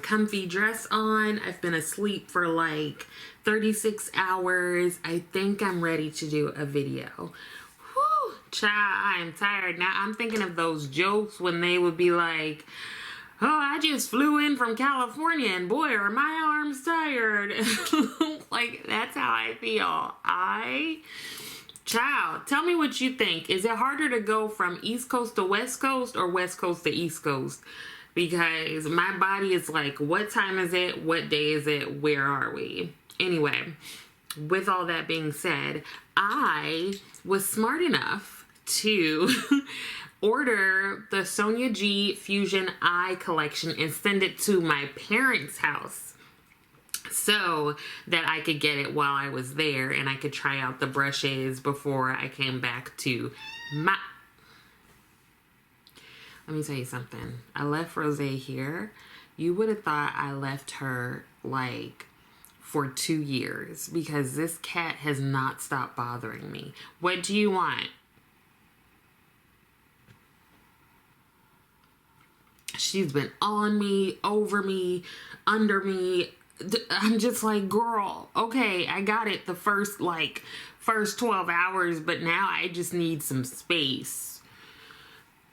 comfy dress on. I've been asleep for like 36 hours. I think I'm ready to do a video. Whew, child, I'm tired. Now I'm thinking of those jokes when they would be like, oh, I just flew in from California and boy, are my arms tired. Like, that's how I feel. Child, tell me what you think. Is it harder to go from East Coast to West Coast or West Coast to East Coast? Because my body is like, what time is it? What day is it? Where are we? Anyway, with all that being said, I was smart enough to order the Sonia G Fusion Eye collection and send it to my parents' house so that I could get it while I was there and I could try out the brushes before I came back to my... Let me tell you something. I left Rose here. You would have thought I left her like for 2 years because this cat has not stopped bothering me. What do you want? She's been on me, over me, under me. I'm just like, girl, okay, I got it the first 12 hours, but now I just need some space.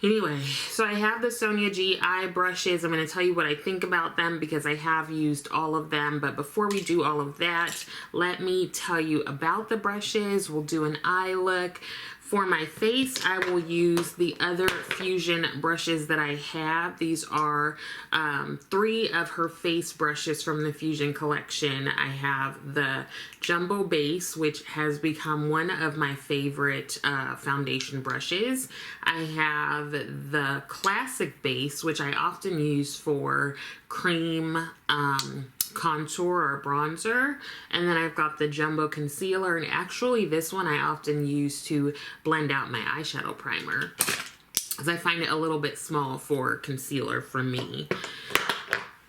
Anyway, so I have the Sonia G eye brushes. I'm going to tell you what I think about them because I have used all of them. But before we do all of that, let me tell you about the brushes. We'll do an eye look. For my face, I will use the other Fusion brushes that I have. These are 3 of her face brushes from the Fusion collection. I have the Jumbo Base, which has become one of my favorite foundation brushes. I have the Classic Base, which I often use for cream contour or bronzer, and then I've got the Jumbo Concealer, and actually this one I often use to blend out my eyeshadow primer because I find it a little bit small for concealer for me.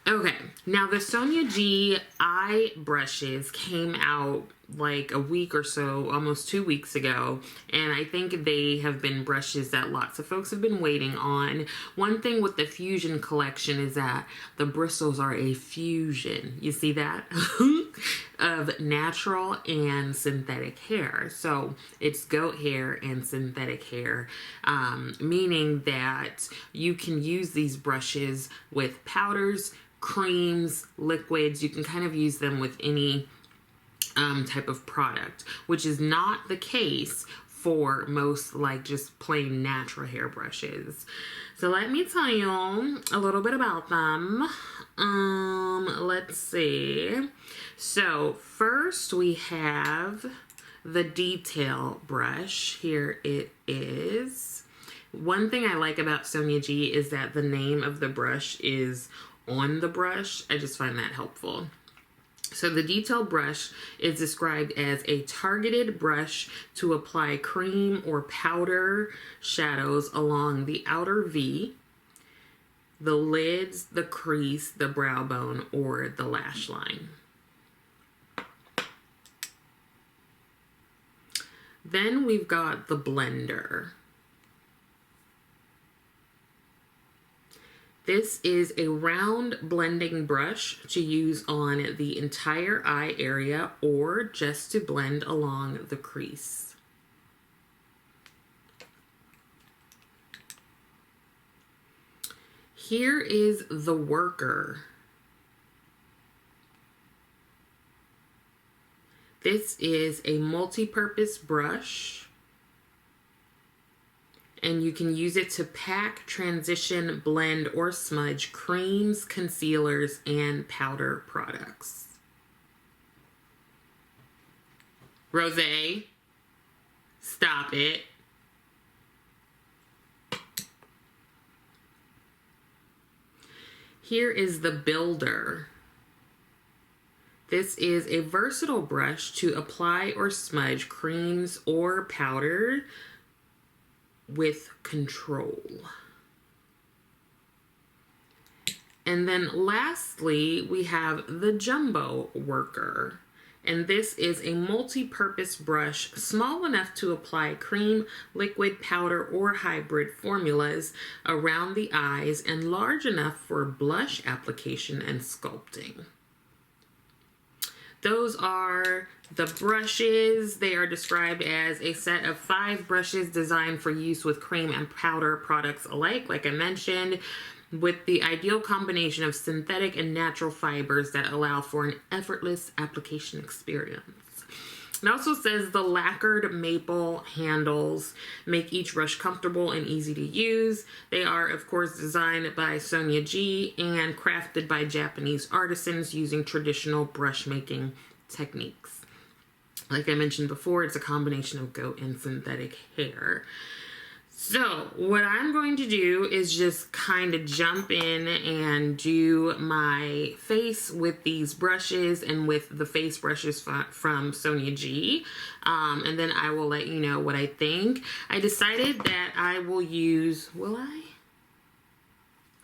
Okay, now the Sonia G eye brushes came out like a week or so, almost 2 weeks ago, and I think they have been brushes that lots of folks have been waiting on. One thing with the Fusion collection is that the bristles are a fusion, you see that? Of natural and synthetic hair. So it's goat hair and synthetic hair, meaning that you can use these brushes with powders, creams, liquids. You can kind of use them with any type of product, which is not the case for most like just plain natural hair brushes. So let me tell you a little bit about them. Let's see. So first we have the detail brush. Here it is. One thing I like about Sonia G is that the name of the brush is on the brush. I just find that helpful. So the detail brush is described as a targeted brush to apply cream or powder shadows along the outer V, the lids, the crease, the brow bone, or the lash line. Then we've got the blender. This is a round blending brush to use on the entire eye area or just to blend along the crease. Here is the worker. This is a multi-purpose brush, and you can use it to pack, transition, blend, or smudge creams, concealers, and powder products. Rosé, stop it. Here is the builder. This is a versatile brush to apply or smudge creams or powder with control. And then lastly, we have the Jumbo Worker. And this is a multi-purpose brush small enough to apply cream, liquid, powder, or hybrid formulas around the eyes and large enough for blush application and sculpting. Those are the brushes. They are described as a set of 5 brushes designed for use with cream and powder products alike, like I mentioned, with the ideal combination of synthetic and natural fibers that allow for an effortless application experience. It also says the lacquered maple handles make each brush comfortable and easy to use. They are, of course, designed by Sonia G and crafted by Japanese artisans using traditional brush making techniques. Like I mentioned before, it's a combination of goat and synthetic hair. So what I'm going to do is just kind of jump in and do my face with these brushes and with the face brushes from Sonia G. And then I will let you know what I think. I decided that I will use, hold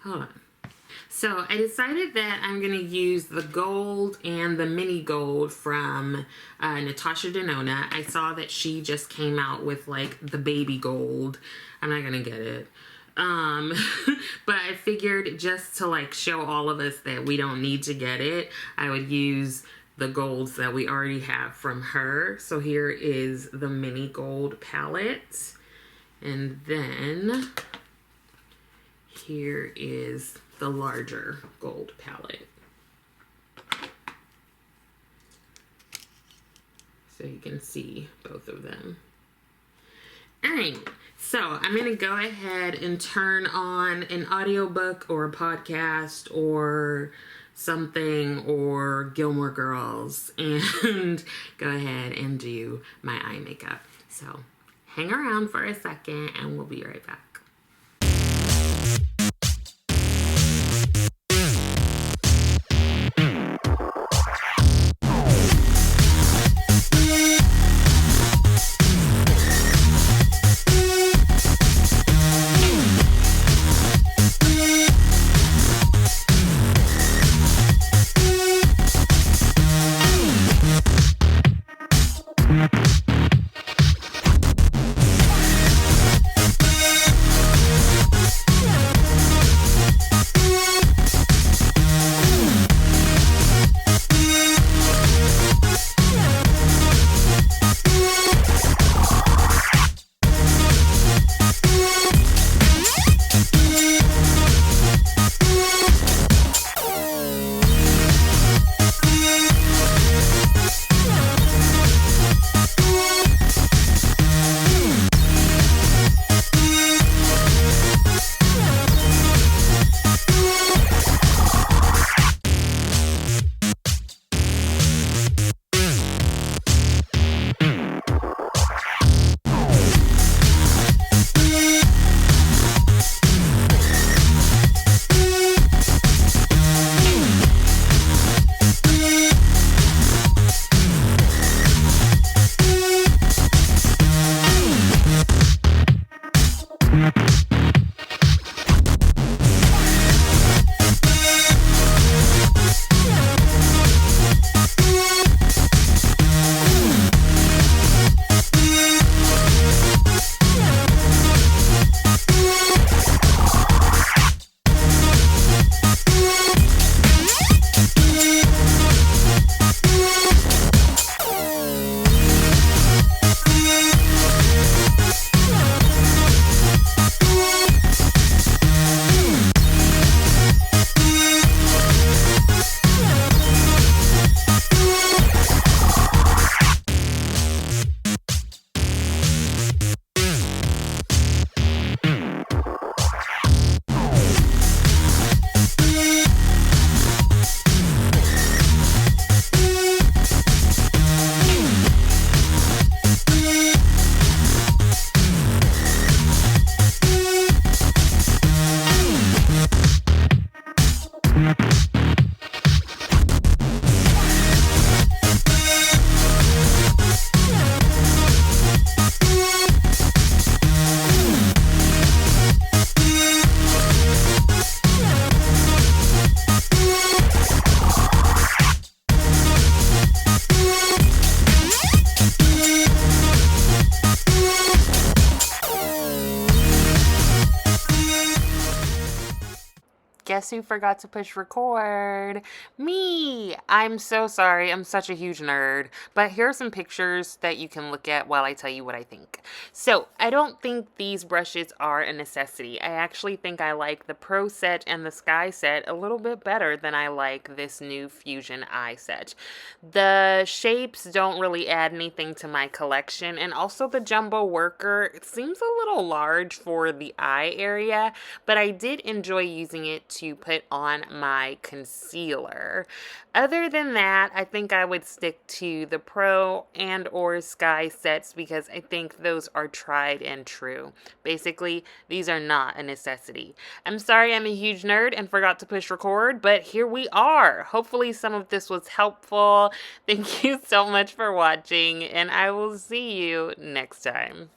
on. So I decided that I'm going to use the gold and the mini gold from Natasha Denona. I saw that she just came out with like the baby gold. I'm not going to get it. But I figured just to like show all of us that we don't need to get it, I would use the golds that we already have from her. So here is the mini gold palette. And then here is the larger gold palette. So you can see both of them. All right, so I'm going to go ahead and turn on an audiobook or a podcast or something or Gilmore Girls and go ahead and do my eye makeup. So hang around for a second and we'll be right back. guess who forgot to push record? Me! I'm so sorry. I'm such a huge nerd. But here are some pictures that you can look at while I tell you what I think. So, I don't think these brushes are a necessity. I actually think I like the Pro set and the Sky set a little bit better than I like this new Fusion Eye set. The shapes don't really add anything to my collection, and also the Jumbo Worker, it seems a little large for the eye area, but I did enjoy using it to put on my concealer. Other than that, I think I would stick to the Pro and or Sky sets because I think those are tried and true. Basically, these are not a necessity. I'm sorry I'm a huge nerd and forgot to push record, but here we are. Hopefully some of this was helpful. Thank you so much for watching, and I will see you next time.